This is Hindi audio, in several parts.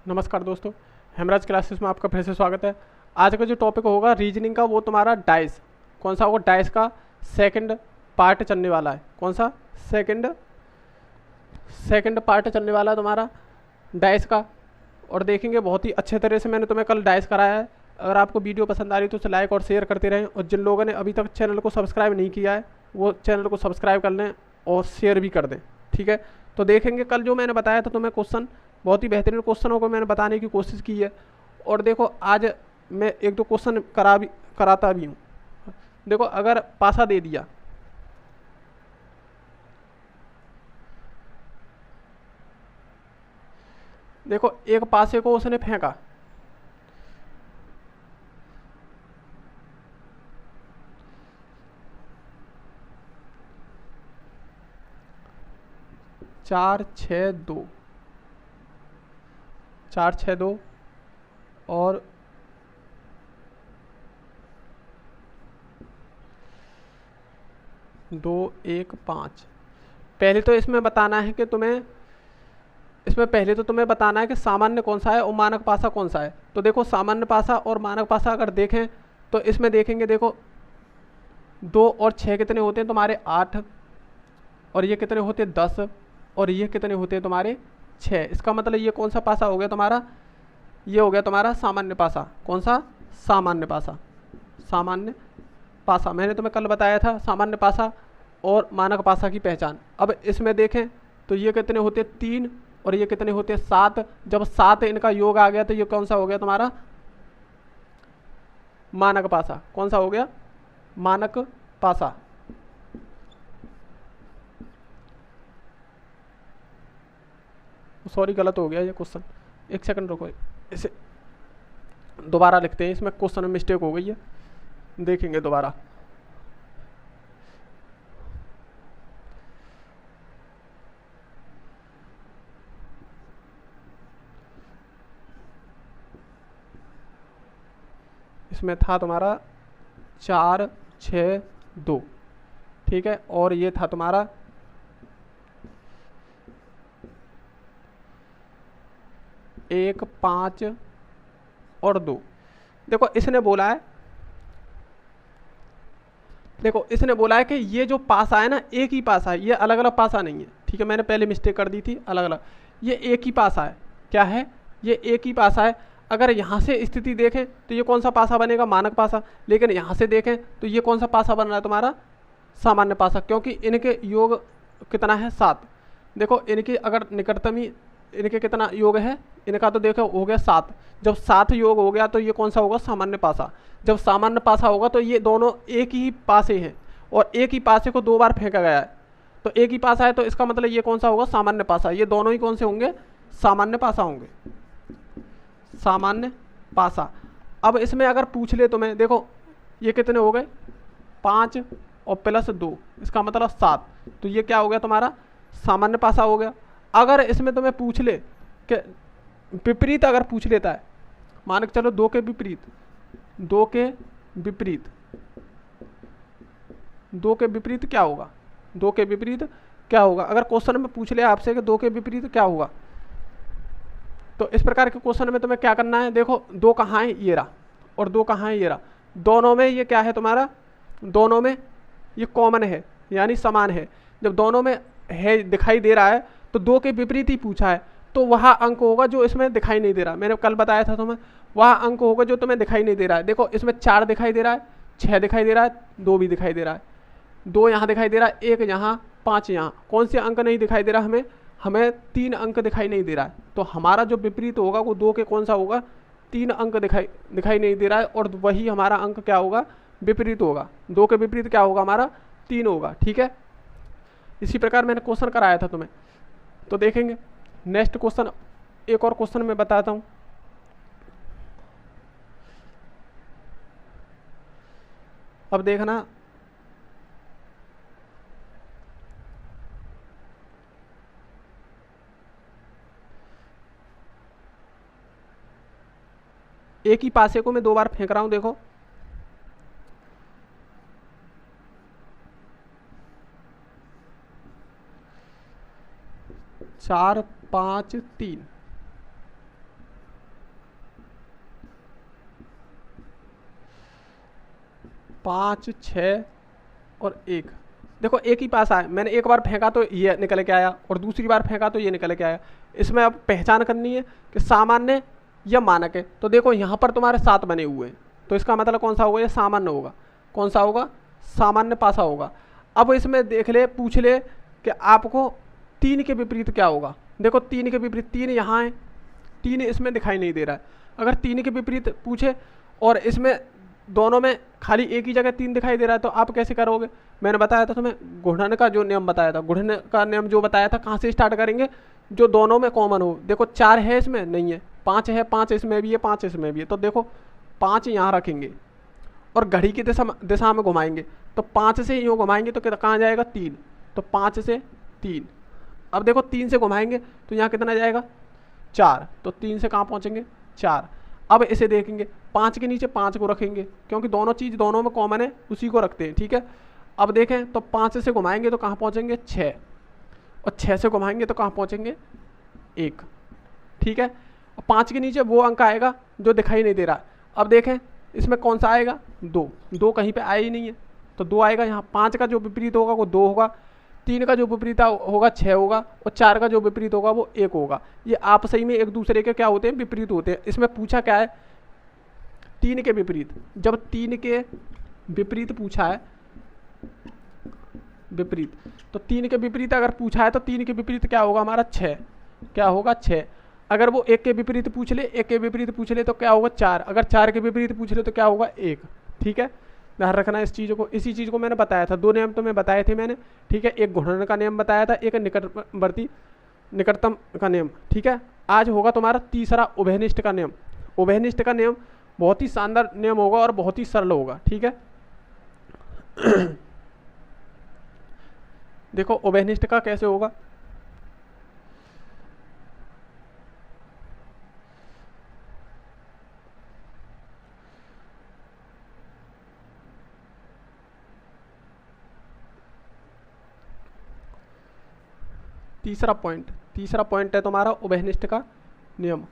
नमस्कार दोस्तों, हेमराज क्लासेस में आपका फिर से स्वागत है। आज का जो टॉपिक होगा रीजनिंग का, वो तुम्हारा डाइस। कौन सा होगा? डाइस का सेकंड पार्ट चलने वाला है। कौन सा? सेकंड पार्ट चलने वाला है तुम्हारा डाइस का। और देखेंगे बहुत ही अच्छे तरह से। मैंने तुम्हें कल डाइस कराया है। अगर आपको वीडियो पसंद आ रही तो उसे लाइक और शेयर करते रहें, और जिन लोगों ने अभी तक चैनल को सब्सक्राइब नहीं किया है वो चैनल को सब्सक्राइब कर लें और शेयर भी कर दें। ठीक है, तो देखेंगे कल जो मैंने बताया था तुम्हें क्वेश्चन, बहुत ही बेहतरीन क्वेश्चनों को मैंने बताने की कोशिश की है। और देखो आज मैं एक दो क्वेश्चन कराता भी हूँ। देखो, अगर पासा दे दिया, देखो एक पासे को उसने फेंका, चार छः दो, 4 6 2 और 2 1 5। पहले तो इसमें बताना है कि तुम्हें, इसमें पहले तो तुम्हें बताना है कि सामान्य कौन सा है और मानक पासा कौन सा है। तो देखो, सामान्य पासा और मानक पासा अगर देखें तो इसमें देखेंगे, देखो 2 और 6 कितने होते हैं तुम्हारे? 8। और ये कितने होते हैं? 10। और ये कितने होते हैं तुम्हारे? 6। इसका मतलब ये कौन सा पासा हो गया तुम्हारा? ये हो गया तुम्हारा सामान्य पासा। कौन सा? सामान्य पासा। सामान्य पासा मैंने तुम्हें कल बताया था, सामान्य पासा और मानक पासा की पहचान। अब इसमें देखें तो ये कितने होते हैं? 3। और ये कितने होते हैं? 7। जब 7 इनका योग आ गया तो ये कौन सा हो गया तुम्हारा? मानक पासा। कौन सा हो गया? मानक पासा। सॉरी, गलत हो गया ये क्वेश्चन। एक सेकंड रुको, इसे दोबारा लिखते हैं। इसमें क्वेश्चन में मिस्टेक हो गई है, देखेंगे दोबारा। इसमें था तुम्हारा 4 6 2, ठीक है। और ये था तुम्हारा 1 5 और 2। देखो इसने बोला है, देखो इसने बोला है कि ये जो पासा है ना, एक ही पासा है, ये अलग अलग पासा नहीं है। ठीक है, मैंने पहले मिस्टेक कर दी थी, अलग अलग। ये एक ही पासा है। क्या है? ये एक ही पासा है। अगर यहाँ से स्थिति देखें तो ये कौन सा पासा बनेगा? मानक पासा। लेकिन यहाँ से देखें तो ये कौन सा पासा बन रहा है तुम्हारा? सामान्य पासा, क्योंकि इनके योग कितना है? 7। देखो इनकी अगर निकटतम ही, इनके कितना योग है? इनका तो देखो हो गया 7। जब 7 योग हो गया तो ये कौन सा होगा? सामान्य पासा। जब सामान्य पासा होगा तो ये दोनों एक ही पासे हैं, और एक ही पासे को 2 बार फेंका गया है। तो एक ही पासा है, तो इसका मतलब ये कौन सा होगा? सामान्य पासा। ये दोनों ही कौन से होंगे? सामान्य पासा होंगे। सामान्य पासा। अब इसमें अगर पूछ ले तुम्हें, देखो ये कितने हो गए? 5 और +2, इसका मतलब 7। तो ये क्या हो गया तुम्हारा? सामान्य पासा हो गया। अगर इसमें तुम्हें पूछ ले कि विपरीत, अगर पूछ लेता है, मान के चलो 2 के विपरीत, 2 के विपरीत, 2 के विपरीत क्या होगा? 2 के विपरीत क्या होगा? अगर क्वेश्चन में पूछ ले आपसे कि 2 के विपरीत क्या होगा, तो इस प्रकार के क्वेश्चन में तुम्हें क्या करना है? देखो 2 कहाँ है? ये रहा। और 2 कहाँ है? ये रहा। दोनों में ये क्या है तुम्हारा? दोनों में ये कॉमन है, यानी समान है। जब दोनों में है, दिखाई दे रहा है, तो 2 के विपरीत ही पूछा है, तो वह अंक होगा जो इसमें दिखाई नहीं दे रहा। मैंने कल बताया था तुम्हें, वह अंक होगा जो तुम्हें दिखाई नहीं दे रहा है। देखो इसमें 4 दिखाई दे रहा है, 6 दिखाई दे रहा है, 2 भी दिखाई दे रहा है, 2 यहाँ दिखाई दे रहा है, 1 यहाँ, 5 यहाँ। कौन से अंक नहीं दिखाई दे रहा हमें? हमें 3 अंक दिखाई नहीं दे रहा है। तो हमारा जो विपरीत होगा वो 2 के कौन सा होगा? 3 अंक दिखाई नहीं दे रहा है, और वही हमारा अंक क्या होगा? विपरीत होगा। 2 के विपरीत क्या होगा हमारा? 3 होगा। ठीक है, इसी प्रकार मैंने क्वेश्चन कराया था तुम्हें। तो देखेंगे नेक्स्ट क्वेश्चन, एक और क्वेश्चन मैं बताता हूँ। अब देखना, एक ही पासे को मैं 2 बार फेंक रहा हूं। देखो 4 5 3, 5, 6 और 1। देखो एक ही पास आया, मैंने एक बार फेंका तो ये निकल के आया और दूसरी बार फेंका तो ये निकल के आया। इसमें अब पहचान करनी है कि सामान्य या मानक है। तो देखो यहाँ पर तुम्हारे 7 बने हुए हैं, तो इसका मतलब कौन सा होगा, ये सामान्य होगा। कौन सा होगा, सामान्य पासा होगा। अब इसमें देख ले, पूछ ले कि आपको 3 के विपरीत क्या होगा। देखो 3 के विपरीत, 3 यहाँ है, 3 इसमें दिखाई नहीं दे रहा है। अगर 3 के विपरीत पूछे और इसमें दोनों में खाली एक ही जगह 3 दिखाई दे रहा है, तो आप कैसे करोगे। मैंने बताया था तुम्हें, गुणन का जो नियम बताया था, गुणन का नियम जो बताया था, कहाँ से स्टार्ट करेंगे, जो दोनों में कॉमन हो। देखो 4 है इसमें, नहीं है, 5 है, 5 इसमें भी है, 5 इसमें भी है। तो देखो 5 यहाँ रखेंगे और घड़ी की दिशा में घुमाएंगे, तो 5 से यूँ घुमाएंगे तो कहाँ जाएगा, 3। तो 5 से 3। अब देखो 3 से घुमाएंगे तो यहाँ कितना जाएगा, 4। तो 3 से कहाँ पहुँचेंगे, 4। अब इसे देखेंगे, 5 के नीचे 5 को रखेंगे, क्योंकि दोनों चीज़ दोनों में कॉमन है, उसी को रखते हैं, ठीक है। अब देखें तो 5 से घुमाएंगे तो कहाँ पहुँचेंगे, 6। और 6 से घुमाएंगे तो कहाँ पहुँचेंगे, 1, ठीक है। और 5 के नीचे वो अंक आएगा जो दिखाई नहीं दे रहा। अब देखें इसमें कौन सा आएगा, 2 कहीं पे आया ही नहीं है, तो 2 आएगा यहाँ। 5 का जो विपरीत होगा वो 2 होगा, 3 का जो विपरीत होगा 6 होगा, और 4 का जो विपरीत होगा वो 1 होगा। ये आपस ही में एक दूसरे के क्या होते हैं, विपरीत होते हैं। इसमें पूछा क्या है, 3 के विपरीत। जब 3 के विपरीत पूछा है, विपरीत, तो 3 के विपरीत अगर पूछा है तो 3 के विपरीत क्या होगा हमारा, 6। क्या होगा, 6। अगर वो 1 के विपरीत पूछ ले, 1 के विपरीत पूछ ले तो क्या होगा, 4। अगर 4 के विपरीत पूछ ले तो क्या होगा, 1, ठीक है। ध्यान रखना इस चीज़ को। इसी चीज़ को मैंने बताया था, 2 नियम तो मैं बताए थे मैंने, ठीक है। एक गुणन का नियम बताया था, एक निकटतम का नियम, ठीक है। आज होगा तुम्हारा तीसरा उभयनिष्ठ का नियम। उभयनिष्ठ का नियम बहुत ही शानदार नियम होगा और बहुत ही सरल होगा, ठीक है। देखो उभयनिष्ठ का कैसे होगा, तीसरा पॉइंट है तुम्हारा उभयनिष्ठ का नियम।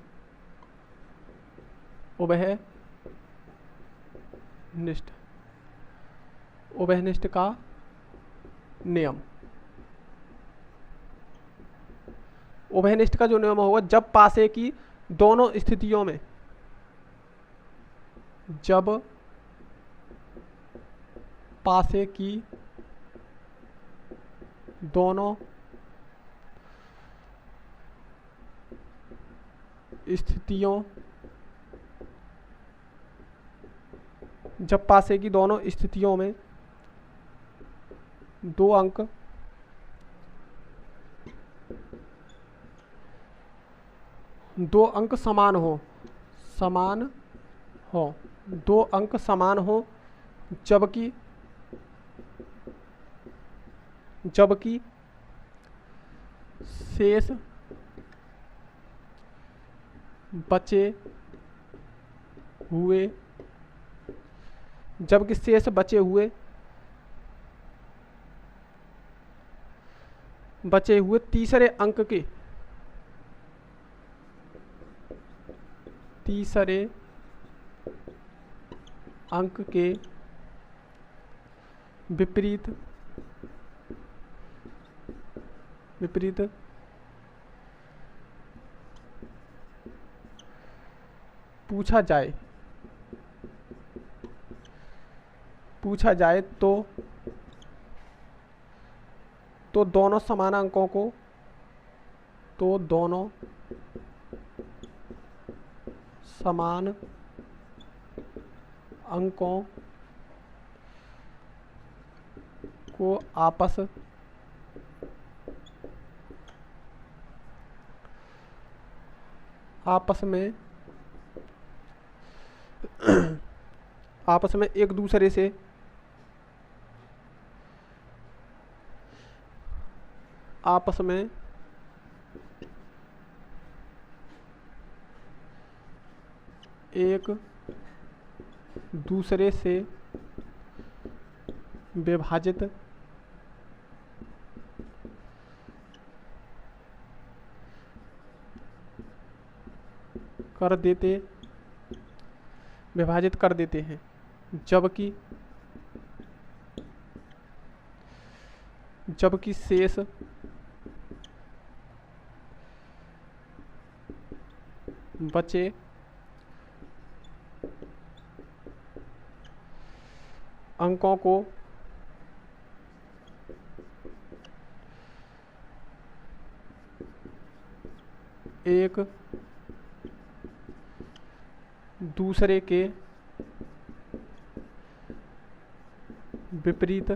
उभयनिष्ठ का नियम। उभयनिष्ठ का जो नियम होगा, जब पासे की दोनों स्थितियों में, जब पासे की दोनों स्थितियों, जब पासे की दोनों स्थितियों में 2 अंक समान हो, 2 अंक समान हो, जबकि शेष बचे हुए तीसरे अंक के विपरीत पूछा जाए तो दोनों समान अंकों को आपस में एक दूसरे से विभाजित कर देते हैं, जबकि जबकि शेष बचे अंकों को एक दूसरे के विपरीत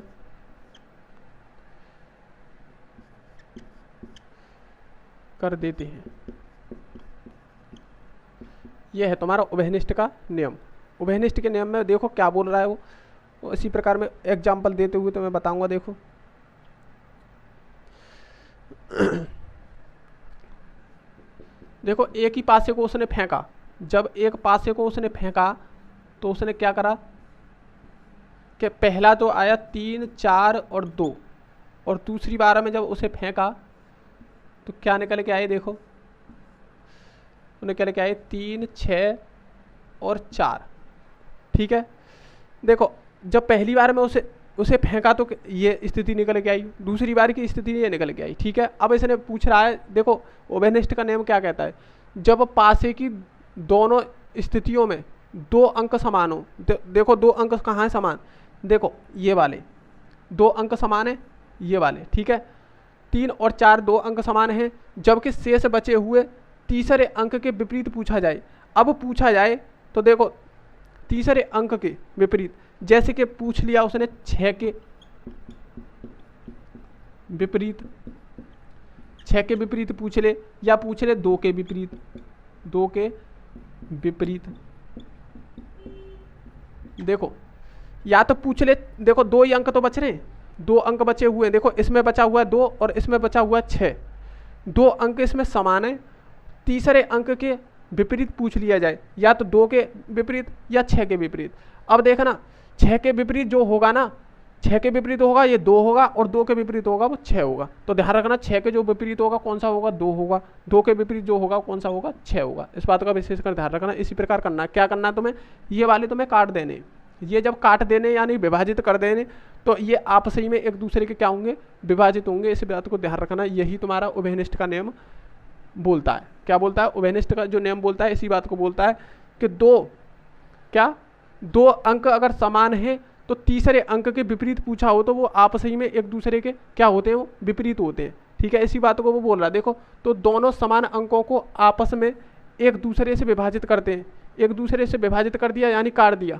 कर देते हैं। यह है तुम्हारा उभयनिष्ठ का नियम। उभयनिष्ठ के नियम में देखो क्या बोल रहा है वो इसी प्रकार में एग्जाम्पल देते हुए तो मैं बताऊंगा। देखो देखो एक ही पासे को उसने फेंका। जब एक पासे को उसने फेंका तो उसने क्या करा कि पहला तो आया 3, 4 और 2, और दूसरी बार में जब उसे फेंका तो क्या निकल के आए, देखो निकल के आए 3, 6 और 4। ठीक है, देखो जब पहली बार में उसे फेंका तो ये स्थिति निकल के आई, दूसरी बार की स्थिति ये निकल के आई। ठीक है, अब इसने पूछ रहा है, देखो उभयनिष्ठ का नियम क्या कहता है, जब पासे की दोनों स्थितियों में 2 अंक समान हो। देखो 2 अंक कहाँ है समान, देखो ये वाले 2 अंक समान है, ये वाले। ठीक है, 3 और 4 2 अंक समान हैं, जबकि शेष बचे हुए तीसरे अंक के विपरीत पूछा जाए। अब पूछा जाए तो देखो तीसरे अंक के विपरीत, जैसे कि पूछ लिया उसने 6 के विपरीत, 6 के विपरीत पूछ ले, या पूछ ले 2 के विपरीत, 2 के विपरीत। देखो या तो पूछ ले, देखो 2 ही अंक तो बच रहे हैं, 2 अंक बचे हुए हैं। देखो इसमें बचा हुआ है 2 और इसमें बचा हुआ है 6, 2 अंक इसमें समान है, तीसरे अंक के विपरीत पूछ लिया जाए, या तो 2 के विपरीत या 6 के विपरीत। अब देखना 6 के विपरीत जो होगा ना, 6 के विपरीत होगा ये 2 होगा, और 2 के विपरीत होगा वो 6 होगा। तो ध्यान रखना 6 के जो विपरीत होगा कौन सा होगा, 2 होगा, 2 के विपरीत जो होगा कौन सा होगा, 6 होगा। इस बात का विशेषकर ध्यान रखना। इसी प्रकार करना, क्या करना है तुम्हें, ये वाले तुम्हें काट देने, ये जब काट देने यानी विभाजित कर देने तो ये आपस ही में एक दूसरे के क्या होंगे, विभाजित होंगे। इस बात को ध्यान रखना, यही तुम्हारा उभयनिष्ठ का नियम बोलता है। क्या बोलता है, उभयनिष्ठ का जो नियम बोलता है इसी बात को बोलता है कि 2 अंक अगर समान है तो तीसरे अंक के विपरीत पूछा हो तो वो आपस ही में एक दूसरे के क्या होते हैं, वो विपरीत होते हैं। ठीक है, इसी बात को वो बोल रहा है। देखो तो दोनों समान अंकों को आपस में एक दूसरे से विभाजित करते हैं, एक दूसरे से विभाजित कर दिया यानी काट दिया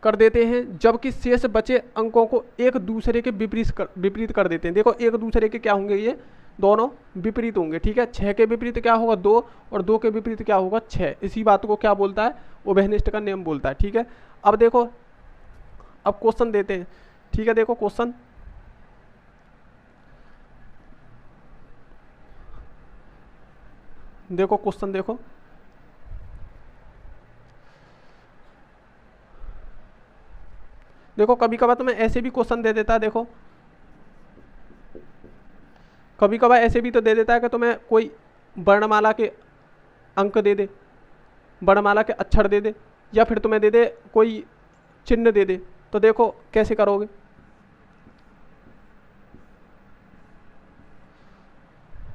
कर देते हैं, जबकि शेष बचे अंकों को एक दूसरे के विपरीत कर देते हैं। देखो एक दूसरे के क्या होंगे, ये दोनों विपरीत होंगे। ठीक है, 6 के विपरीत क्या होगा 2, और 2 के विपरीत क्या होगा 6। इसी बात को क्या बोलता है, उभयनिष्ठ का नियम बोलता है। ठीक है, अब देखो अब क्वेश्चन देते हैं। ठीक है, देखो क्वेश्चन, देखो क्वेश्चन देखो, देखो कभी कभार तुम्हें ऐसे भी क्वेश्चन दे देता है। देखो कभी कभार ऐसे भी तो दे देता है कि तुम्हें कोई वर्णमाला के अंक दे दे, वर्णमाला के अक्षर दे दे, या फिर तुम्हें दे दे कोई चिन्ह दे दे। तो देखो कैसे करोगे,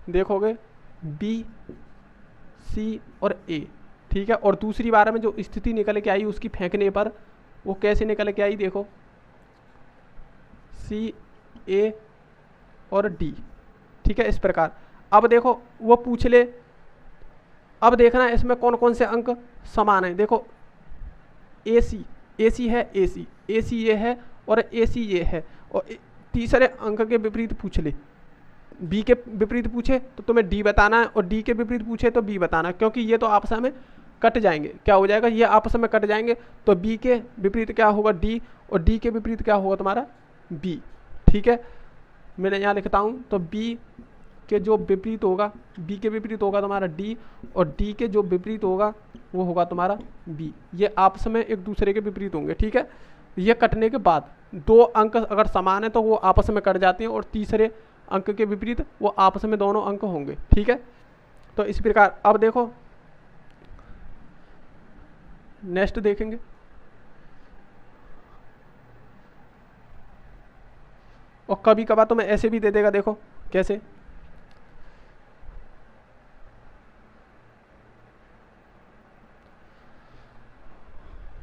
देखोगे बी, सी और ए। ठीक है, और दूसरी बार में जो स्थिति निकल के आई उसकी फेंकने पर वो कैसे निकल के आई, देखो सी, ए और डी। ठीक है, इस प्रकार। अब देखो वो पूछ ले, अब देखना इसमें कौन कौन से अंक समान हैं। देखो ए सी है, ए सी ये है और ए सी ये है, और तीसरे अंक के विपरीत पूछ ले, बी के विपरीत पूछे तो तुम्हें डी बताना है, और डी के विपरीत पूछे तो बी बताना है, क्योंकि ये तो आपस में कट जाएंगे। क्या हो जाएगा, ये आपस में कट जाएंगे, तो बी के विपरीत क्या होगा डी, और डी के विपरीत क्या होगा तुम्हारा बी। ठीक है, मैंने यहाँ लिखता हूँ, तो बी के जो विपरीत होगा, बी के विपरीत होगा तुम्हारा डी, और डी के जो विपरीत होगा वो होगा तुम्हारा बी। ये आपस में एक दूसरे के विपरीत होंगे। ठीक है, ये कटने के बाद 2 अंक अगर समान है तो वो आपस में कट जाते हैं, और तीसरे अंक के विपरीत वो आपस में दोनों अंक होंगे। ठीक है, तो इस प्रकार। अब देखो नेक्स्ट देखेंगे, और कभी कभार तुम्हें ऐसे भी दे देगा, देखो कैसे,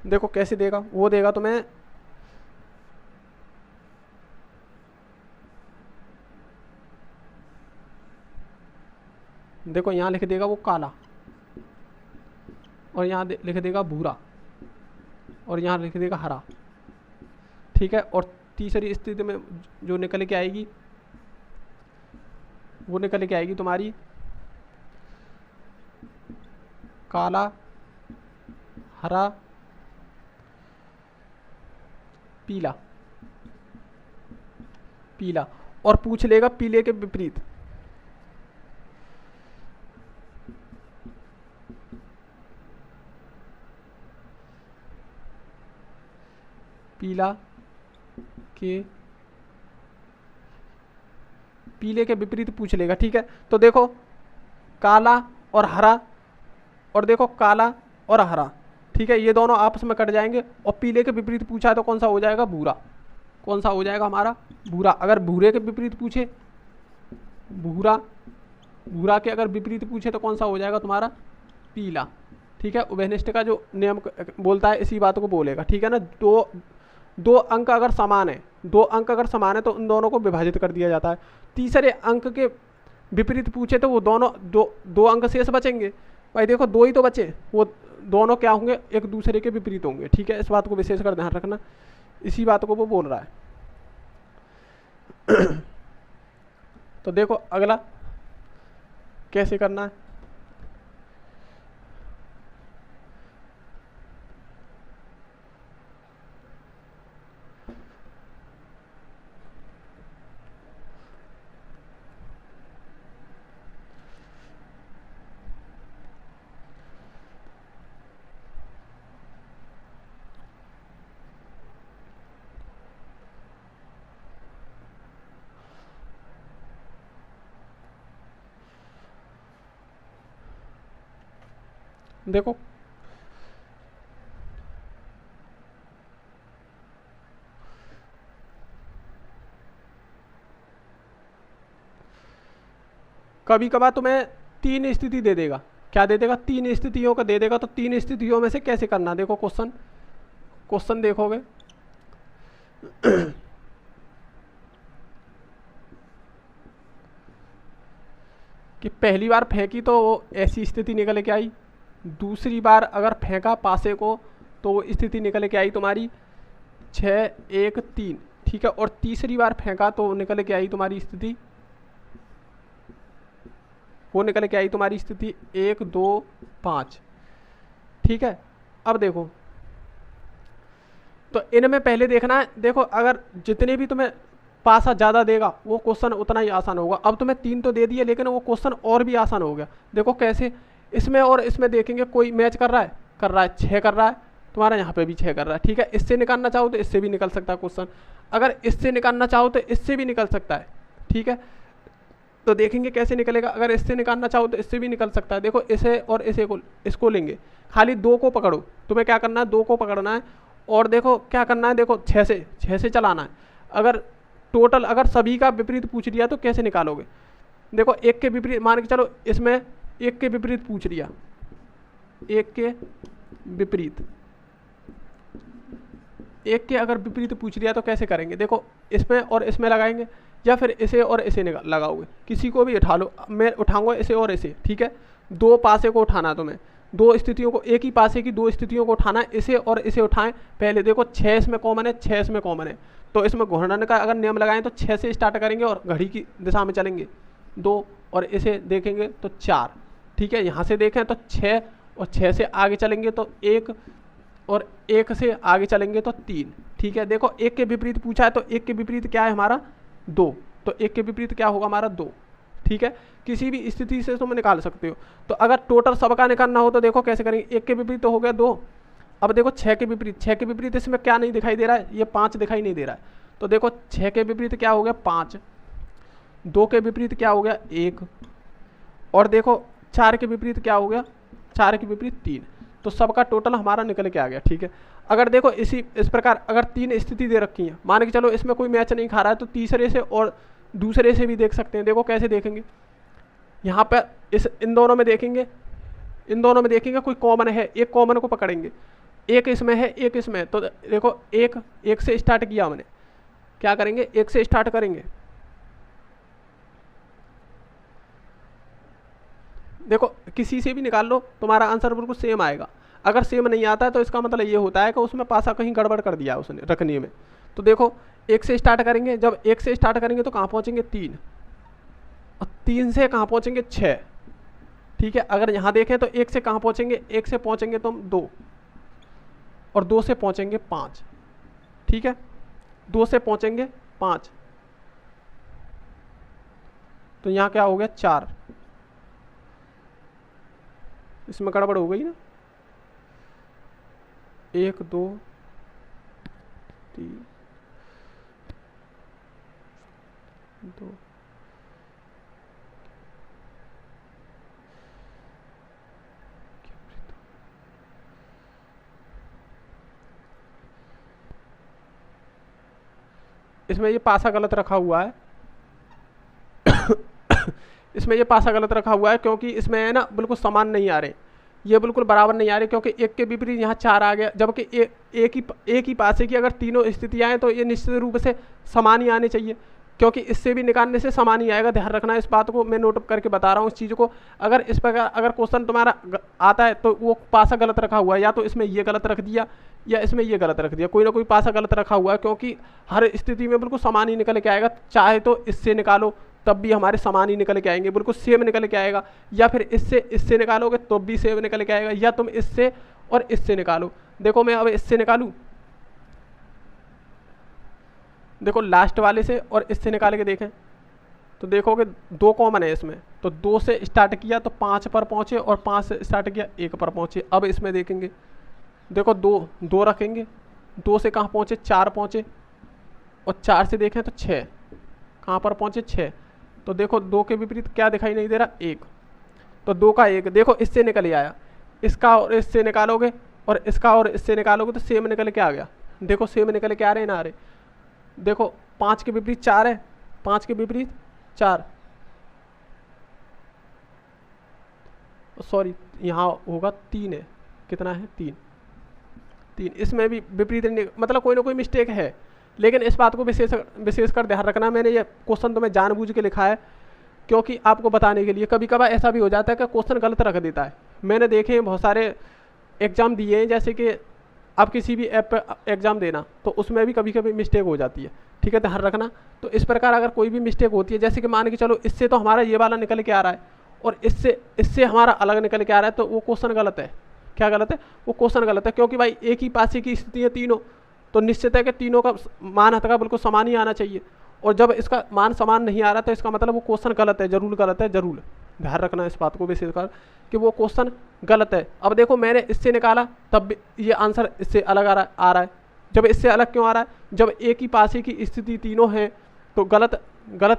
देखो कैसे देगा, वो देगा तुम्हें देखो यहाँ लिख देगा वो काला, और यहाँ लिख देगा भूरा, और यहाँ लिख देगा हरा, ठीक है। और तीसरी स्थिति में जो निकल के आएगी वो निकल के आएगी तुम्हारी काला, हरा, पीला, पीला, और पूछ लेगा पीले के विपरीत। पीला के पीले के विपरीत पूछ लेगा, ठीक है। तो देखो काला और हरा, और देखो काला और हरा, ठीक है, ये दोनों आपस में कट जाएंगे, और पीले के विपरीत पूछा है तो कौन सा हो जाएगा, भूरा। कौन सा हो जाएगा हमारा, भूरा। अगर भूरे के विपरीत पूछे, भूरा, भूरा के अगर विपरीत पूछे तो कौन सा हो जाएगा तुम्हारा, पीला, ठीक है। उभयनिष्ठ का जो नियम बोलता है इसी बात को बोलेगा, ठीक है ना। दो अंक अगर समान है, दो अंक अगर समान है तो उन दोनों को विभाजित कर दिया जाता है। तीसरे अंक के विपरीत पूछे तो वो दोनों दो अंक शेष बचेंगे। भाई देखो दो ही तो बचे, वो दोनों क्या होंगे, एक दूसरे के विपरीत होंगे, ठीक है। इस बात को विशेष कर ध्यान रखना, इसी बात को वो बोल रहा है। तो देखो अगला कैसे करना है, देखो कभी कभार तुम्हें तीन स्थिति दे देगा, क्या दे देगा, तीन स्थितियों का दे देगा। तो तीन स्थितियों में से कैसे करना, देखो क्वेश्चन देखोगे कि पहली बार फेंकी तो वो ऐसी स्थिति निकल के आई, दूसरी बार अगर फेंका पासे को तो वो स्थिति निकल के आई तुम्हारी 6 1 3, ठीक है। और तीसरी बार फेंका तो निकल के आई तुम्हारी स्थिति, वो निकल के आई तुम्हारी स्थिति 1 2 5, ठीक है। अब देखो तो इनमें पहले देखना है, देखो अगर जितने भी तुम्हें पासा ज़्यादा देगा वो क्वेश्चन उतना ही आसान होगा। अब तुम्हें 3 तो दे दिए लेकिन वो क्वेश्चन और भी आसान हो गया। देखो कैसे, इसमें और इसमें देखेंगे कोई मैच कर रहा है 6 कर रहा है, तुम्हारा यहाँ पे भी 6 कर रहा है, ठीक है। इससे निकालना चाहो तो इससे भी निकल सकता है क्वेश्चन, अगर इससे निकालना चाहो तो इससे भी निकल सकता है, ठीक है। तो देखेंगे कैसे निकलेगा, अगर इससे निकालना चाहो तो इससे भी निकल सकता है। देखो इसे और इसे को इसको लेंगे, खाली 2 को पकड़ो, तुम्हें क्या करना है 2 को पकड़ना है, और देखो क्या करना है, देखो 6 से चलाना है। अगर टोटल अगर सभी का विपरीत पूछ लिया तो कैसे निकालोगे, देखो 1 के विपरीत मान के चलो, इसमें 1 के विपरीत पूछ लिया, 1 के विपरीत, 1 के अगर विपरीत पूछ लिया तो कैसे करेंगे, देखो इसमें और इसमें लगाएंगे, या फिर इसे और इसे लगाओगे, किसी को भी उठा लो। मैं उठाऊंगा इसे और इसे, ठीक है। 2 पासे को उठाना है तुम्हें, 2 स्थितियों को, एक ही पासे की 2 स्थितियों को उठाना है, इसे और इसे उठाएं। पहले देखो 6 इसमें कॉमन है, 6 इसमें कॉमन है, तो इसमें घूर्णन का अगर नियम लगाएं तो 6 से स्टार्ट करेंगे और घड़ी की दिशा में चलेंगे 2, और इसे देखेंगे तो 4, ठीक है। यहाँ से देखें तो 6, और 6 से आगे चलेंगे तो 1, और 1 से आगे चलेंगे तो 3, ठीक है। देखो 1 के विपरीत पूछा है तो 1 के विपरीत क्या है हमारा 2, तो 1 के विपरीत क्या होगा हमारा 2, ठीक है। किसी भी स्थिति से तुम निकाल सकते हो। तो अगर टोटल सबका निकालना हो तो देखो कैसे करेंगे, 1 के विपरीत तो हो गया 2, अब देखो 6 के विपरीत इसमें क्या नहीं दिखाई दे रहा है, ये 5 दिखाई नहीं दे रहा है, तो देखो 6 के विपरीत क्या हो गया 5, 2 के विपरीत क्या हो गया 1, और देखो 4 के विपरीत क्या हो गया, 4 के विपरीत 3। तो सबका टोटल हमारा निकल के आ गया। ठीक है, अगर देखो इस प्रकार अगर 3 स्थिति दे रखी है, मान के चलो इसमें कोई मैच नहीं खा रहा है, तो तीसरे से और दूसरे से भी देख सकते हैं। देखो कैसे देखेंगे, यहाँ पर इन दोनों में देखेंगे, इन दोनों में देखेंगे कोई कॉमन है, एक कॉमन को पकड़ेंगे, एक इसमें है एक इसमें है, तो देखो एक से स्टार्ट किया हमने, क्या करेंगे, एक से स्टार्ट करेंगे। देखो किसी से भी निकाल लो, तुम्हारा आंसर बिल्कुल सेम आएगा। अगर सेम नहीं आता है तो इसका मतलब ये होता है कि उसमें पासा कहीं गड़बड़ कर दिया उसने रखने में। तो देखो एक से स्टार्ट करेंगे, जब एक से स्टार्ट करेंगे तो कहाँ पहुँचेंगे 3, और 3 से कहाँ पहुँचेंगे 6। ठीक है, अगर यहाँ देखें तो एक से कहाँ पहुँचेंगे, एक से पहुँचेंगे तो हम 2, और 2 से पहुँचेंगे 5। ठीक है, 2 से पहुँचेंगे 5, तो यहाँ क्या हो गया 4, इसमें गड़बड़ हो गई ना, 1 2 3 2, इसमें ये पासा गलत रखा हुआ है इसमें ये पासा गलत रखा हुआ है क्योंकि इसमें है ना बिल्कुल समान नहीं आ रहे, ये बिल्कुल बराबर नहीं आ रहे, क्योंकि एक के विपरीत यहाँ 4 आ गया, जबकि एक ही पासे की अगर तीनों स्थितियाँ हैं तो ये निश्चित रूप से समान ही आने चाहिए, क्योंकि इससे भी निकालने से समान ही आएगा। ध्यान रखना इस बात को, मैं नोट करके बता रहा हूँ इस चीज़ को। अगर इस प्रकार अगर क्वेश्चन तुम्हारा आता है तो वो पासा गलत रखा हुआ है, या तो इसमें ये गलत रख दिया या इसमें ये गलत रख दिया, कोई ना कोई पासा गलत रखा हुआ है, क्योंकि हर स्थिति में बिल्कुल समान ही निकल के आएगा। चाहे तो इससे निकालो तब भी हमारे समान ही निकल के आएंगे, बिल्कुल सेम निकल के आएगा, या फिर इससे निकालोगे तो भी सेम निकल के आएगा, या तुम इससे और इससे निकालो। देखो मैं अब इससे निकालूं, देखो लास्ट वाले से और इससे निकाल के देखें तो देखोगे 2 कॉमन है इसमें, तो 2 से स्टार्ट किया तो 5 पर पहुंचे, और 5 से स्टार्ट किया 1 पर पहुंचे। अब इसमें देखेंगे, देखो 2 रखेंगे, 2 से कहाँ पहुंचे 4 पहुंचे, और 4 से देखें तो 6, कहाँ पर पहुंचे 6। तो देखो 2 के विपरीत क्या दिखाई नहीं दे रहा 1, तो 2 का 1, देखो इससे निकल ही आया, इसका और इससे निकालोगे और इसका और इससे निकालोगे तो सेम निकल के आ गया। देखो सेम निकल के आ रहे ना आ रहे, देखो 5 के विपरीत 4 है, 5 के विपरीत 4, सॉरी यहाँ होगा 3 है, कितना है 3, इसमें भी विपरीत मतलब कोई ना कोई मिस्टेक है, लेकिन इस बात को विशेषकर ध्यान रखना। मैंने ये क्वेश्चन तो मैं जानबूझ के लिखा है क्योंकि आपको बताने के लिए, कभी कभार ऐसा भी हो जाता है कि क्वेश्चन गलत रख देता है। मैंने देखे हैं बहुत सारे एग्जाम दिए हैं, जैसे कि आप किसी भी ऐप पर एग्जाम देना तो उसमें भी कभी कभी मिस्टेक हो जाती है। ठीक है, ध्यान रखना। तो इस प्रकार अगर कोई भी मिस्टेक होती है, जैसे कि मान के चलो इससे तो हमारा ये वाला निकल के आ रहा है और इससे हमारा अलग निकल के आ रहा है, तो वो क्वेश्चन गलत है। क्या गलत है? वो क्वेश्चन गलत है, क्योंकि भाई एक ही पासे की स्थिति है तीनों, तो निश्चित है कि तीनों का मान हथ का बिल्कुल समान ही आना चाहिए, और जब इसका मान समान नहीं आ रहा तो इसका मतलब वो क्वेश्चन गलत है, जरूर गलत है, जरूर ध्यान रखना इस बात को विशेषकर कि वो क्वेश्चन गलत है। अब देखो मैंने इससे निकाला तब भी ये आंसर इससे अलग आ रहा है। जब इससे अलग क्यों आ रहा है? जब एक ही पासे की स्थिति तीनों हैं तो गलत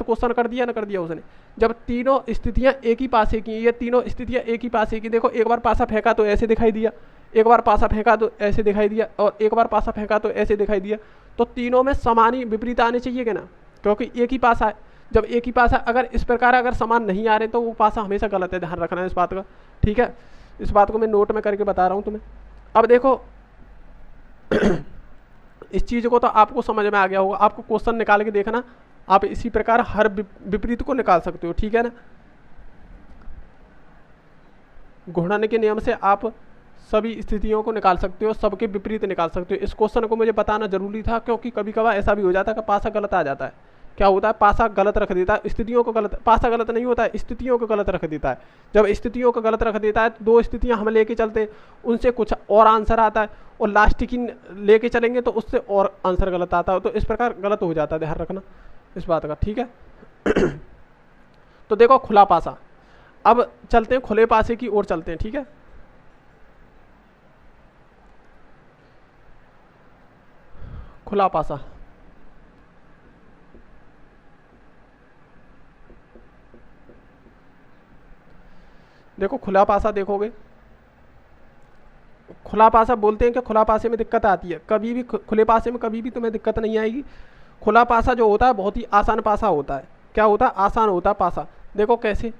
क्वेश्चन कर दिया ना कर दिया उसने। जब तीनों स्थितियां एक ही पासे की, ये तीनों स्थितियां एक ही पासे की, देखो एक बार पासा फेंका तो ऐसे दिखाई दिया, एक बार पासा फेंका तो ऐसे दिखाई दिया, और एक बार पासा फेंका तो ऐसे दिखाई दिया, तो तीनों में समान ही विपरीत आने चाहिए कि ना, क्योंकि एक ही पासा है। जब एक ही पासा अगर इस प्रकार अगर समान नहीं आ रहे तो वो पासा हमेशा गलत है, ध्यान रखना है इस बात का। ठीक है, इस बात को मैं नोट में करके बता रहा हूँ तुम्हें। अब देखो इस चीज़ को तो आपको समझ में आ गया होगा, आपको क्वेश्चन निकाल के देखना, आप इसी प्रकार हर विपरीत को निकाल सकते हो। ठीक है ना, घूर्णन के नियम से आप सभी स्थितियों को निकाल सकते हो, सबके विपरीत निकाल सकते हो। इस क्वेश्चन को मुझे बताना जरूरी था क्योंकि कभी कभार ऐसा भी हो जाता है कि पासा गलत आ जाता है। क्या होता है? पासा गलत रख देता है, स्थितियों को गलत, पासा गलत नहीं होता है, स्थितियों को गलत रख देता है। जब स्थितियों को गलत रख देता है तो 2 स्थितियां हम लेके चलते हैं, उनसे कुछ और आंसर आता है, और लास्ट की लेके चलेंगे तो उससे और आंसर गलत आता है, तो इस प्रकार गलत हो जाता है, ध्यान रखना इस बात का। ठीक है तो देखो खुला पासा, अब चलते हैं खुले पासे की ओर चलते हैं। ठीक है, खुला पासा, देखो खुला पासा देखोगे खुला पासा बोलते हैं कि खुला पासे में दिक्कत आती है, कभी भी खुले पासे में कभी भी तुम्हें दिक्कत नहीं आएगी। खुला पासा जो होता है बहुत ही आसान पासा होता है। क्या होता है? आसान होता है पासा। देखो कैसे,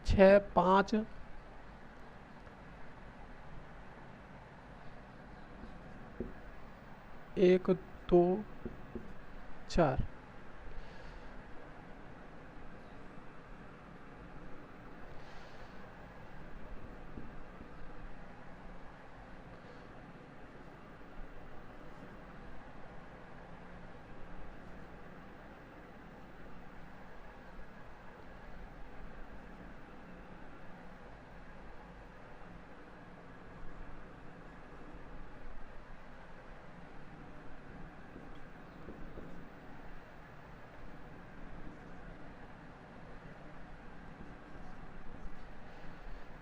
छः 5 1 2 4।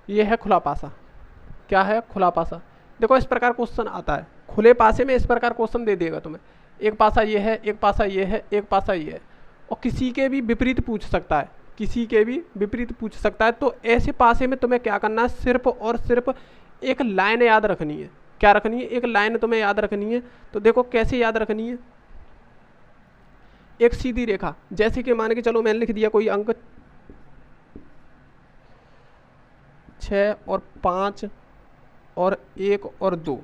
ये है खुला पासा। क्या है? खुला पासा। देखो इस प्रकार क्वेश्चन आता है, खुले पासे में इस प्रकार क्वेश्चन दे देगा तुम्हें, एक पासा ये है, एक पासा ये है, एक पासा ये है, और किसी के भी विपरीत पूछ सकता है, किसी के भी विपरीत पूछ सकता है। तो ऐसे पासे में तुम्हें क्या करना है? सिर्फ और सिर्फ एक लाइन याद रखनी है। क्या रखनी है? एक लाइन तुम्हें याद रखनी है। तो देखो कैसे याद रखनी है, एक सीधी रेखा, जैसे कि मान के चलो मैंने लिख दिया कोई अंक 6 और 5 और 1 और 2,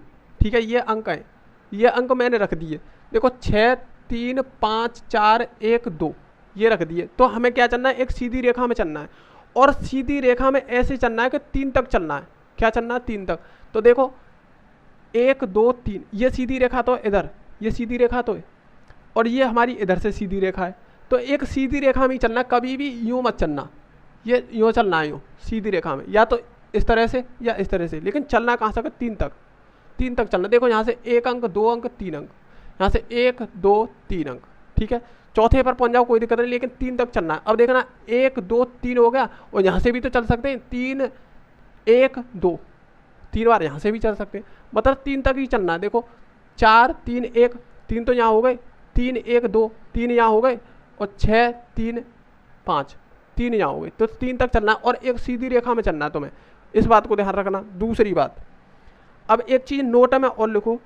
ठीक है, ये अंक है, ये अंक मैंने रख दिए। देखो 6 3 5 4 1 2 ये रख दिए। तो हमें क्या चलना है? एक सीधी रेखा में चलना है, और सीधी रेखा में ऐसे चलना है कि 3 तक चलना है। क्या चलना है? 3 तक। तो देखो 1 2 3 ये सीधी रेखा तो इधर, ये सीधी रेखा तो है, और ये हमारी इधर से सीधी रेखा है। तो एक सीधी रेखा में ही चलना, कभी भी यूँ मत चलना, ये यूँ चलना है, यूँ सीधी रेखा में, या तो इस तरह से या इस तरह से, लेकिन चलना कहाँ से? 3 तक, 3 तक चलना। देखो यहाँ से 1 अंक 2 अंक 3 अंक, यहाँ से 1 2 3 अंक, ठीक है, चौथे पर पहुँच जाओ कोई दिक्कत नहीं, लेकिन 3 तक चलना है। अब देखना 1 2 3 हो गया, और यहाँ से भी तो चल सकते हैं, 3 1 2 3 बार यहाँ से भी चल सकते हैं, मतलब 3 तक ही चलना है। देखो 4 3 1 3 तो यहाँ हो गए, 3 1 2 3 यहाँ हो गए, और 6 3 5 3 यहाँ हो गए। तो 3 तक चलना, और एक सीधी रेखा में चलना है तुम्हें, इस बात को ध्यान रखना। दूसरी बात, अब एक चीज नोट में और लिखो,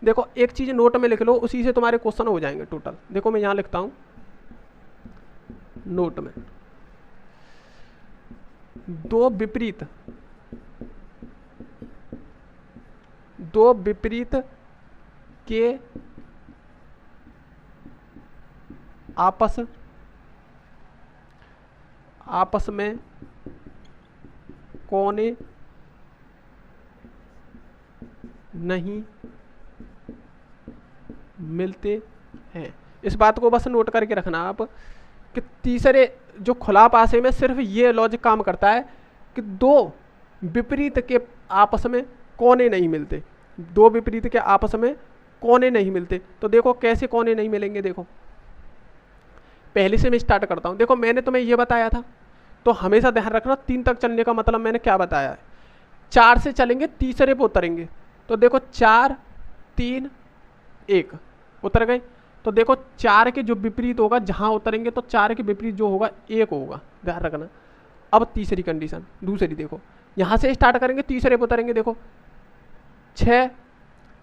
देखो एक चीज नोट में लिख लो, उसी से तुम्हारे क्वेश्चन हो जाएंगे टोटल। देखो मैं यहां लिखता हूं नोट में, दो विपरीत के आपस में कोने नहीं मिलते हैं। इस बात को बस नोट करके रखना आप, कि तीसरे जो खुला पासे में सिर्फ ये लॉजिक काम करता है कि दो विपरीत के आपस में कोने नहीं मिलते, दो विपरीत के आपस में कोने नहीं मिलते। तो देखो कैसे कोने नहीं मिलेंगे, देखो पहले से मैं स्टार्ट करता हूं। देखो मैंने तुम्हें ये बताया था, तो हमेशा ध्यान रखना 3 तक चलने का मतलब मैंने क्या बताया है, 4 से चलेंगे तीसरे पे उतरेंगे। तो देखो 4 3 1 उतर गए। तो देखो 4 के जो विपरीत होगा जहां उतरेंगे, तो 4 के विपरीत जो होगा 1 होगा, ध्यान रखना। अब तीसरी कंडीशन, दूसरी देखो, यहां से स्टार्ट करेंगे तीसरे पे उतरेंगे। देखो 6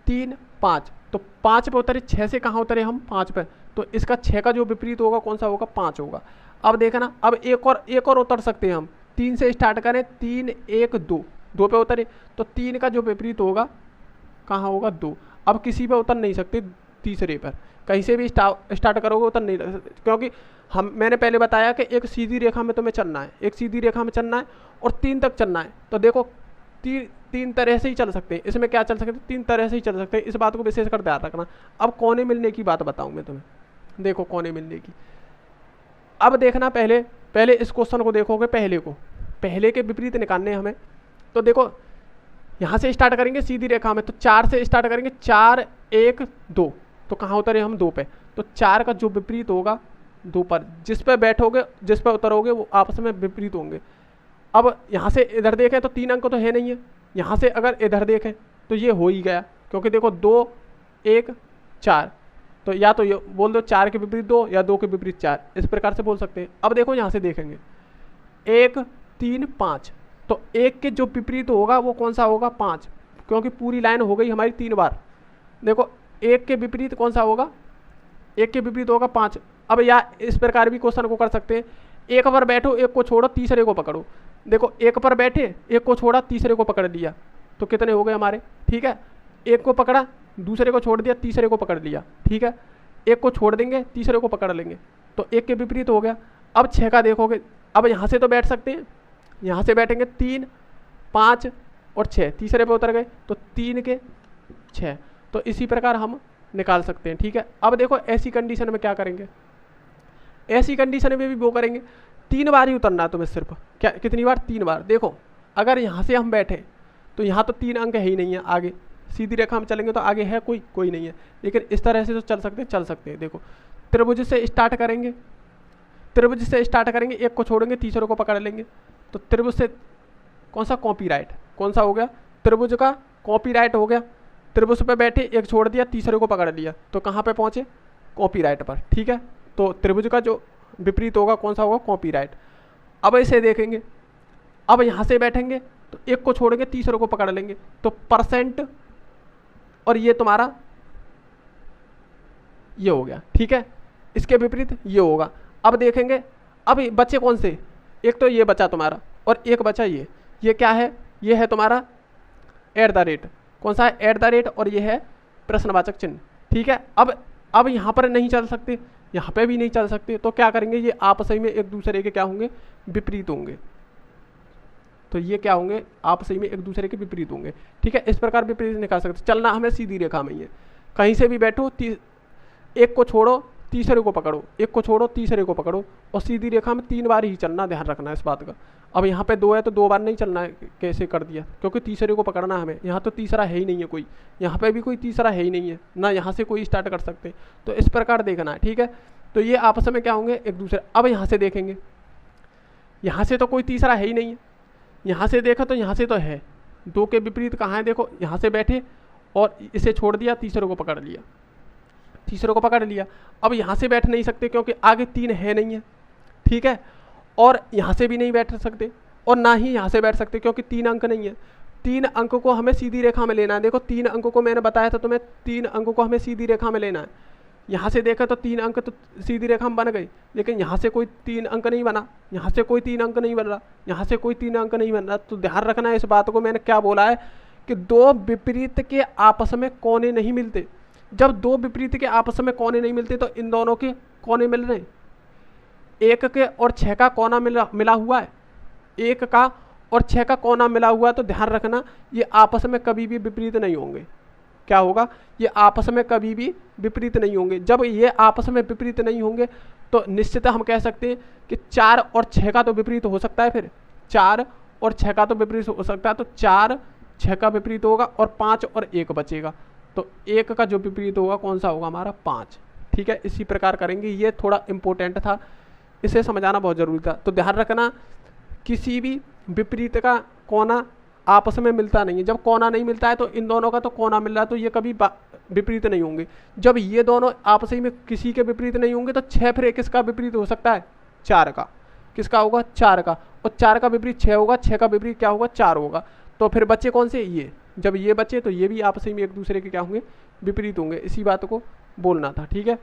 3 5, तो 5 पे उतरे, 6 से कहाँ उतरे हम? 5 पे। तो इसका 6 का जो विपरीत होगा कौन सा होगा, 5 होगा। अब देखना, अब एक और उतर सकते हैं हम, 3 से स्टार्ट करें, 3 1 2, 2 पे उतरे तो 3 का जो विपरीत होगा कहाँ होगा, 2। अब किसी पे उतर नहीं सकते, तीसरे पर कहीं से भी स्टार्ट करोगे उतर नहीं सकते, क्योंकि मैंने पहले बताया कि एक सीधी रेखा में तुम्हें चलना है, एक सीधी रेखा में चलना है और 3 तक चलना है। तो देखो तीन तरह से ही चल सकते हैं, इसमें क्या चल सकते हैं, 3 तरह से ही चल सकते हैं, इस बात को विशेष कर ध्यान रखना। अब कोने मिलने की बात बताऊं मैं तुम्हें, देखो कोने मिलने की। अब देखना, पहले इस क्वेश्चन को देखोगे, पहले के विपरीत निकालने हमें। तो देखो यहाँ से स्टार्ट करेंगे सीधी रेखा में, तो 4 से स्टार्ट करेंगे, 4 1 2, तो कहाँ उतरे हम, 2 पे। तो 4 का जो विपरीत होगा 2 पर, जिस पे बैठोगे जिस पे उतरोगे वो आपस में विपरीत होंगे। अब यहाँ से इधर देखें तो 3 अंक तो है नहीं है, यहाँ से अगर इधर देखें तो ये हो ही गया, क्योंकि देखो 2 1 4, तो या तो ये बोल दो 4 के विपरीत 2 या 2 के विपरीत 4, इस प्रकार से बोल सकते हैं। अब देखो यहाँ से देखेंगे 1 3 5, तो 1 के जो विपरीत होगा वो कौन सा होगा, 5, क्योंकि पूरी लाइन हो गई हमारी 3 बार। देखो 1 के विपरीत कौन सा होगा, 1 के विपरीत होगा 5। अब या इस प्रकार भी क्वेश्चन को कर सकते हैं, 1 पर बैठो, 1 को छोड़ो, तीसरे को पकड़ो। देखो 1 पर बैठे, 1 को छोड़ा, तीसरे को पकड़ लिया, तो कितने हो गए हमारे, ठीक है। 1 को पकड़ा, दूसरे को छोड़ दिया, तीसरे को पकड़ लिया, ठीक है। 1 को छोड़ देंगे, तीसरे को पकड़ लेंगे, तो 1 के विपरीत हो गया। अब 6 का देखोगे, अब यहाँ से तो बैठ सकते हैं, यहाँ से बैठेंगे 3 5 और 6, तीसरे पे उतर गए, तो 3 के 6, तो इसी प्रकार हम निकाल सकते हैं, ठीक है। अब देखो ऐसी कंडीशन में क्या करेंगे, ऐसी कंडीशन में भी वो करेंगे, 3 बार ही उतरना है तुम्हें, सिर्फ क्या, कितनी बार, 3 बार। देखो अगर यहाँ से हम बैठे तो यहाँ तो 3 अंक है ही नहीं है, आगे सीधी रेखा में चलेंगे तो आगे है कोई नहीं है, लेकिन इस तरह से तो चल सकते हैं। देखो त्रिभुज से स्टार्ट करेंगे, 1 को छोड़ेंगे, तीसरे को पकड़ लेंगे, तो त्रिभुज से कौन सा, कॉपीराइट, कौन सा हो गया, त्रिभुज का कॉपीराइट हो गया। त्रिभुज पे बैठे, 1 छोड़ दिया, तीसरे को पकड़ लिया, तो कहाँ पे पहुँचे, कॉपीराइट पर, ठीक है। तो त्रिभुज का जो विपरीत होगा कौन सा होगा, कॉपीराइट। अब इसे देखेंगे, अब यहाँ से बैठेंगे तो 1 को छोड़ेंगे, तीसरे को पकड़ लेंगे, तो परसेंट, और ये तुम्हारा ये हो गया, ठीक है। इसके विपरीत ये होगा। अब देखेंगे, अब बचे कौन से, एक तो ये बचा तुम्हारा और एक बचा ये क्या है, ये है तुम्हारा @ कौन सा है, @ और ये है प्रश्नवाचक चिन्ह, ठीक है। अब यहाँ पर नहीं चल सकते, यहाँ पे भी नहीं चल सकते, तो क्या करेंगे, ये आपस में एक दूसरे के क्या होंगे, विपरीत होंगे। तो ये क्या होंगे, आपस में एक दूसरे के विपरीत होंगे, ठीक है। इस प्रकार विपरीत निकाल सकते। चलना हमें सीधी रेखा में ही है, कहीं से भी बैठो, 1 को छोड़ो, तीसरे को पकड़ो, 1 को छोड़ो, तीसरे को पकड़ो, और सीधी रेखा में 3 बार ही चलना, ध्यान रखना है इस बात का। अब यहाँ पे 2 है तो 2 बार नहीं चलना है, कैसे कर दिया, क्योंकि तीसरे को पकड़ना है हमें, यहाँ तो तीसरा है ही नहीं है कोई, यहाँ पे भी कोई तीसरा है ही नहीं है ना, यहाँ से कोई स्टार्ट कर सकते, तो इस प्रकार देखना है, ठीक है। तो ये आपस में क्या होंगे, एक दूसरे। अब यहाँ से देखेंगे, यहाँ से तो कोई तीसरा है ही नहीं है, यहाँ से देखा तो यहाँ से तो है, 2 के विपरीत कहाँ है, देखो यहाँ से बैठे और इसे छोड़ दिया, तीसरे को पकड़ लिया, अब यहाँ से बैठ नहीं सकते क्योंकि आगे 3 है नहीं है, ठीक है। और यहाँ से भी नहीं बैठ सकते और ना ही यहाँ से बैठ सकते क्योंकि 3 अंक नहीं है। 3 अंक को हमें सीधी रेखा में लेना है। देखो 3 अंक को मैंने बताया था तुम्हें, 3 अंक को हमें सीधी रेखा में लेना है। यहाँ से देखा तो 3 अंक तो सीधी रेखा में बन गई, लेकिन यहाँ से कोई 3 अंक नहीं बना, यहाँ से कोई 3 अंक नहीं बन रहा, यहाँ से कोई 3 अंक नहीं बन रहा। तो ध्यान रखना है इस बात को, मैंने क्या बोला है कि 2 विपरीत के आपस में कोने नहीं मिलते। जब 2 विपरीत के आपस में कोने नहीं मिलते तो इन दोनों के कोने मिल रहे हैं। 1 के और 6 का कोना मिला हुआ है, 1 का और 6 का कोना मिला हुआ है, तो ध्यान रखना ये आपस में कभी भी विपरीत नहीं होंगे। क्या होगा, ये आपस में कभी भी विपरीत नहीं होंगे। जब ये आपस में विपरीत नहीं होंगे तो निश्चित हम कह सकते हैं कि 4 और 6 का तो विपरीत हो सकता है, फिर 4 और 6 का तो विपरीत हो सकता है, तो 4 6 का विपरीत होगा और 5 और 1 बचेगा, तो 1 का जो विपरीत होगा कौन सा होगा हमारा, 5, ठीक है। इसी प्रकार करेंगे, ये थोड़ा इंपॉर्टेंट था, इसे समझाना बहुत ज़रूरी था। तो ध्यान रखना, किसी भी विपरीत का कोना आपस में मिलता नहीं है। जब कोना नहीं मिलता है तो इन दोनों का तो कोना मिल रहा है, तो ये कभी विपरीत नहीं होंगे। जब ये दोनों आपस में किसी के विपरीत नहीं होंगे तो 6 फिर किसका विपरीत हो सकता है, 4 का। किसका होगा, 4 का, और 4 का विपरीत 6 होगा, 6 का विपरीत क्या होगा, 4 होगा। तो फिर बच्चे कौन से, ये। जब ये बचे तो ये भी आपस में एक दूसरे के क्या होंगे, विपरीत होंगे। इसी बात को बोलना था, ठीक है।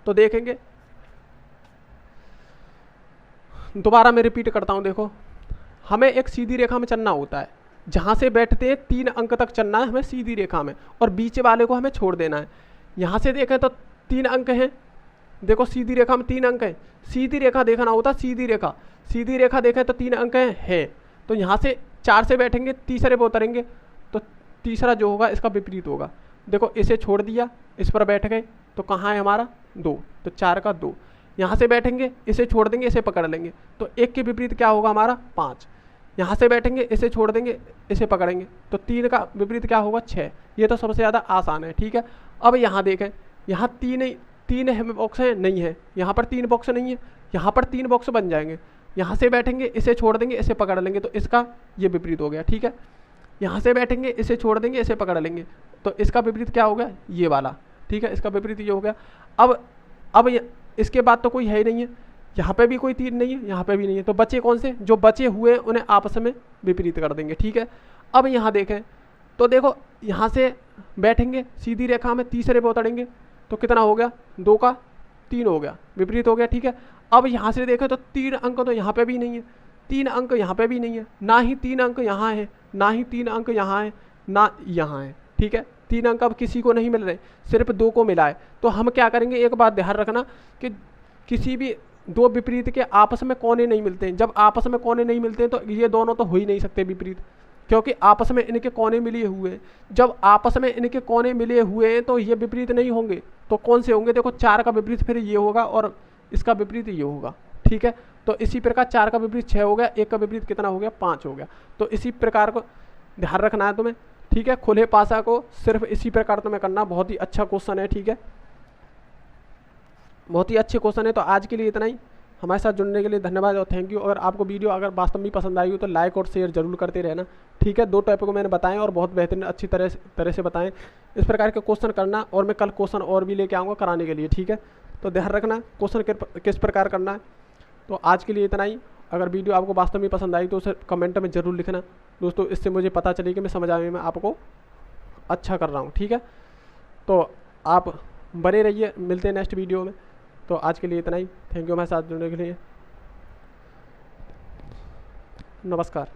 तो देखेंगे, दोबारा मैं रिपीट करता हूँ। देखो, हमें एक सीधी रेखा में चलना होता है, जहाँ से बैठते हैं 3 अंक तक चलना है हमें सीधी रेखा में, और बीच वाले को हमें छोड़ देना है। यहाँ से देखें तो 3 अंक हैं, देखो सीधी रेखा में 3 अंक हैं। सीधी रेखा देखना होता, सीधी रेखा, सीधी रेखा देखें तो 3 अंक हैं। तो यहाँ से 4 से बैठेंगे, तीसरे पे उतरेंगे, तो तीसरा जो होगा इसका विपरीत होगा। देखो इसे छोड़ दिया, इस पर बैठ गए, तो कहाँ है हमारा 2, तो 4 का 2। यहाँ से बैठेंगे, इसे छोड़ देंगे, इसे पकड़ लेंगे, तो 1 के विपरीत क्या होगा हमारा 5। यहाँ से बैठेंगे, इसे छोड़ देंगे, इसे पकड़ेंगे, तो 3 का विपरीत क्या होगा 6। ये तो सबसे ज़्यादा आसान है, ठीक है। अब यहाँ देखें, यहाँ 3 है बॉक्स है, नहीं है, यहाँ पर 3 बॉक्स नहीं है, यहाँ पर 3 बॉक्स बन जाएंगे। यहाँ से बैठेंगे, इसे छोड़ देंगे, इसे पकड़ लेंगे, तो इसका ये विपरीत हो गया, ठीक है। यहाँ से बैठेंगे, इसे छोड़ देंगे, इसे पकड़ लेंगे, तो इसका विपरीत क्या हो गया, ये वाला, ठीक है। इसका विपरीत ये हो गया। अब इसके बाद तो कोई है ही नहीं है, यहाँ पे भी कोई 3 नहीं है, यहाँ पे भी नहीं है, तो बचे कौन से, जो बचे हुए हैं उन्हें आपस में विपरीत कर देंगे, ठीक है। अब यहाँ देखें तो देखो, यहाँ से बैठेंगे सीधी रेखा में, तीसरे पे उतरेंगे, तो कितना हो गया, 2 का 3 हो गया, विपरीत हो गया, ठीक है। अब यहाँ से देखें तो 3 अंक तो यहाँ पे भी नहीं है, 3 अंक यहाँ पे भी नहीं है, ना ही 3 अंक यहाँ है, ना ही 3 अंक यहाँ है, ना यहाँ है, ठीक है। 3 अंक अब किसी को नहीं मिल रहे, सिर्फ 2 को मिला है। तो हम क्या करेंगे, एक बात ध्यान रखना कि किसी भी 2 विपरीत के आपस में कोने नहीं मिलते हैं। जब आपस में कोने नहीं मिलते हैं तो ये दोनों तो हो ही नहीं सकते विपरीत, क्योंकि आपस में इनके कोने मिले हुए हैं। जब आपस में इनके कोने मिले हुए हैं तो ये विपरीत नहीं होंगे, तो कौन से होंगे, देखो 4 का विपरीत फिर ये होगा और इसका विपरीत ये होगा, ठीक है। तो इसी प्रकार 4 का विपरीत 6 हो गया, 1 का विपरीत कितना हो गया, 5 हो गया। तो इसी प्रकार को ध्यान रखना है तुम्हें, ठीक है। खुले पासा को सिर्फ इसी प्रकार तुम्हें करना, बहुत ही अच्छा क्वेश्चन है, ठीक है, बहुत ही अच्छे क्वेश्चन है। तो आज के लिए इतना ही, हमारे साथ जुड़ने के लिए धन्यवाद और थैंक यू। अगर आपको वीडियो अगर वास्तव में पसंद आई हो तो लाइक और शेयर जरूर करते रहना, ठीक है। 2 टॉपिक को मैंने बताएं और बहुत बेहतरीन अच्छी तरह से बताएं। इस प्रकार के क्वेश्चन करना, और मैं कल क्वेश्चन और भी लेके आऊँगा कराने के लिए, ठीक है। तो ध्यान रखना क्वेश्चन किस प्रकार करना है। तो आज के लिए इतना ही। अगर वीडियो आपको वास्तव में पसंद आई तो उसे कमेंट में ज़रूर लिखना दोस्तों, इससे मुझे पता चले कि मैं समझाने में आपको अच्छा कर रहा हूँ, ठीक है। तो आप बने रहिए, मिलते हैं नेक्स्ट वीडियो में। तो आज के लिए इतना ही, थैंक यू हमारे साथ जुड़ने के लिए, नमस्कार।